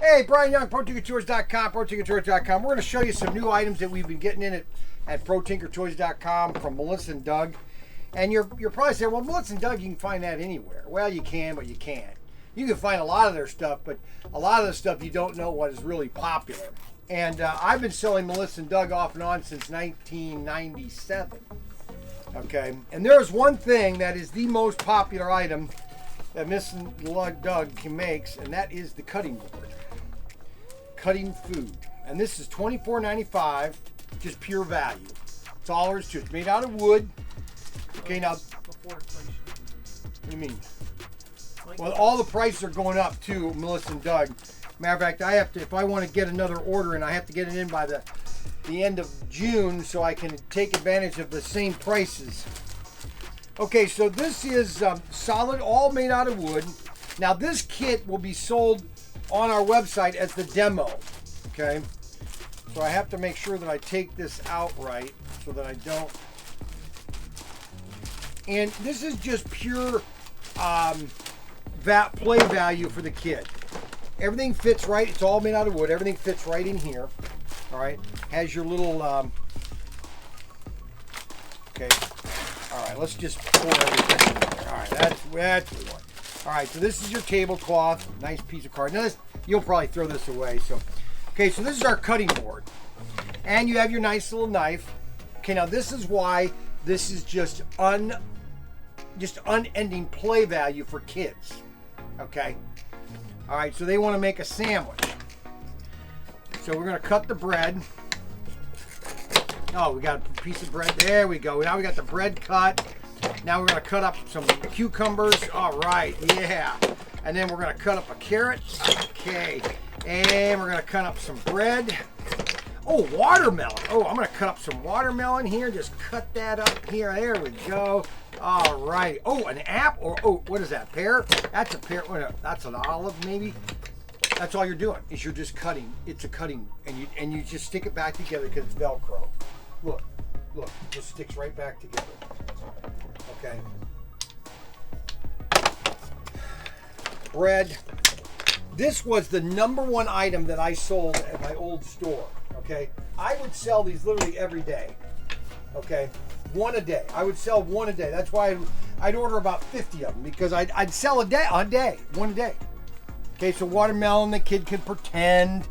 Hey, Brian Young, ProTinkerToys.com, ProTinkerToys.com. We're going to show you some new items that we've been getting in at ProTinkerToys.com from Melissa and Doug. And you're probably saying, well, Melissa and Doug, you can find that anywhere. Well, you can, but you can't. You can find a lot of their stuff, but a lot of the stuff you don't know what is really popular. And I've been selling Melissa and Doug off and on since 1997. Okay, and there's one thing that is the most popular item that Miss and Doug makes, and that is the cutting board. Cutting food. And this is $24.95, just pure value. That's all there is to it. It's made out of wood. Okay, now. Before inflation. What do you mean? Well, all the prices are going up too, Melissa and Doug. Matter of fact, I have to, if I want to get another order in, I have to get it in by the end of June so I can take advantage of the same prices. Okay, so this is solid, all made out of wood. Now this kit will be sold on our website as the demo, okay? So I have to make sure that I take this out right so that I don't. And this is just pure play value for the kid. Everything fits right. It's all made out of wood. Everything fits right in here. All right. Has your little. Okay. All right. Let's just pour everything in there. All right. That's what we want. All right. So this is your tablecloth. Nice piece of card. Now this, you'll probably throw this away. So, okay. So this is our cutting board, and you have your nice little knife. Okay. Now this is why this is just unending play value for kids. Okay. All right, so they want to make a sandwich. So we're going to cut the bread. Oh, we got a piece of bread. There we go. Now we got the bread cut. Now we're going to cut up some cucumbers. All right, yeah. And then we're going to cut up a carrot. Okay. And we're going to cut up some bread. Oh, watermelon. Oh, I'm going to cut up some watermelon here. Just cut that up here. There we go. All right. Oh, an apple. Oh, what is that? Pear? That's a pear. That's an olive, maybe. That's all you're doing. Is you're just cutting. It's a cutting, and you just stick it back together because it's Velcro. Look, it just sticks right back together. Okay. Bread. This was the #1 item that I sold at my old store. Okay. I would sell these literally every day. Okay. One a day. I would sell one a day. That's why I'd order about 50 of them, because I'd sell one a day. Okay, so watermelon, the kid could pretend.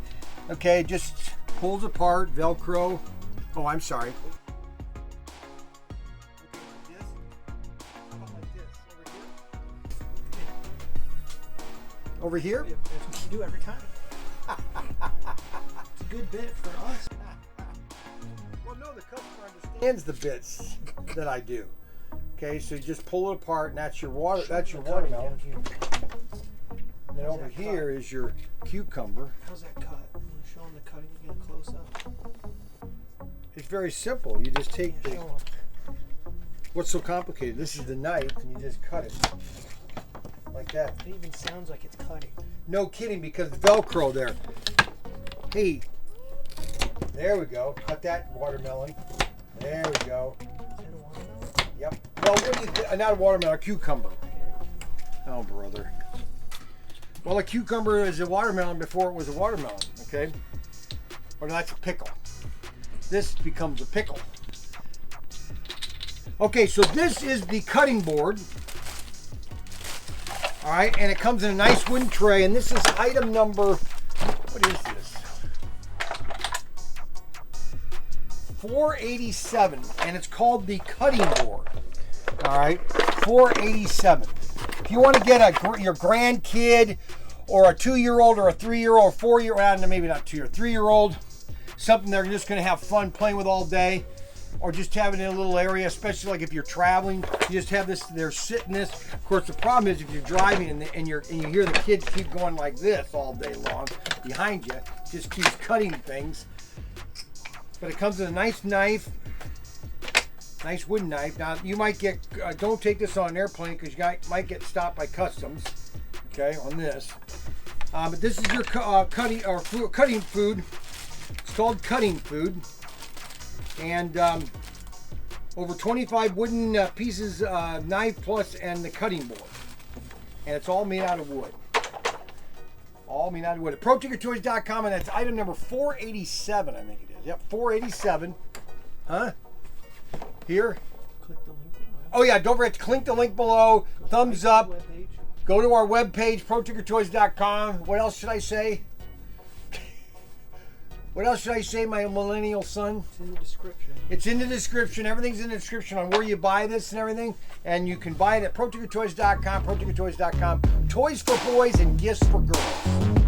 Okay, just pulls apart, Velcro. Oh, I'm sorry. Over here? That's what you do every time. It's a good bit for us. Well, no, the customer understands the bits that I do. Okay, so you just pull it apart, and that's your water. That's your watermelon. And then over here is your cucumber. How's that cut? I'm gonna show them the cutting again close up. It's very simple. You just take the. What's so complicated? This is the knife, and you just cut it like that. It even sounds like it's cutting. No kidding, because the Velcro there. Hey, there we go. Cut that watermelon. There we go. Is that a watermelon? Yep. Well, what do you think? Not a watermelon, a cucumber. Oh, brother. Well, a cucumber is a watermelon before it was a watermelon, okay? Or that's a pickle. This becomes a pickle. Okay, so this is the cutting board. All right, and it comes in a nice wooden tray, and this is item number, what is this? 487, and it's called the cutting board. All right, 487. If you want to get your grandkid or a 2-year-old or a 3-year-old or 4-year-old, maybe not 2 or 3-year-old, something they're just going to have fun playing with all day, or just have it in a little area, especially like if you're traveling, you just have this, they're sitting this. Of course, the problem is if you're driving and you hear the kids keep going like this all day long behind you, just keeps cutting things. But it comes with a nice knife, nice wooden knife. Now you might get, don't take this on an airplane because you might get stopped by customs. Okay, on this. But this is your cutting food. It's called cutting food, and over 25 wooden pieces, knife plus, and the cutting board. and it's all made out of wood. All made out of wood. At ProTinkerToys.com, and that's item number 487, I think it is. Yep, 487. Huh? Here. Click the link below. Oh yeah, don't forget to click the link below. Thumbs up. Webpage. Go to our webpage, ProTinkerToys.com. What else should I say? What else should I say, my millennial son? It's in the description. It's in the description. Everything's in the description on where you buy this and everything. And you can buy it at ProTinkerToys.com, ProTinkerToys.com. Toys for boys and gifts for girls.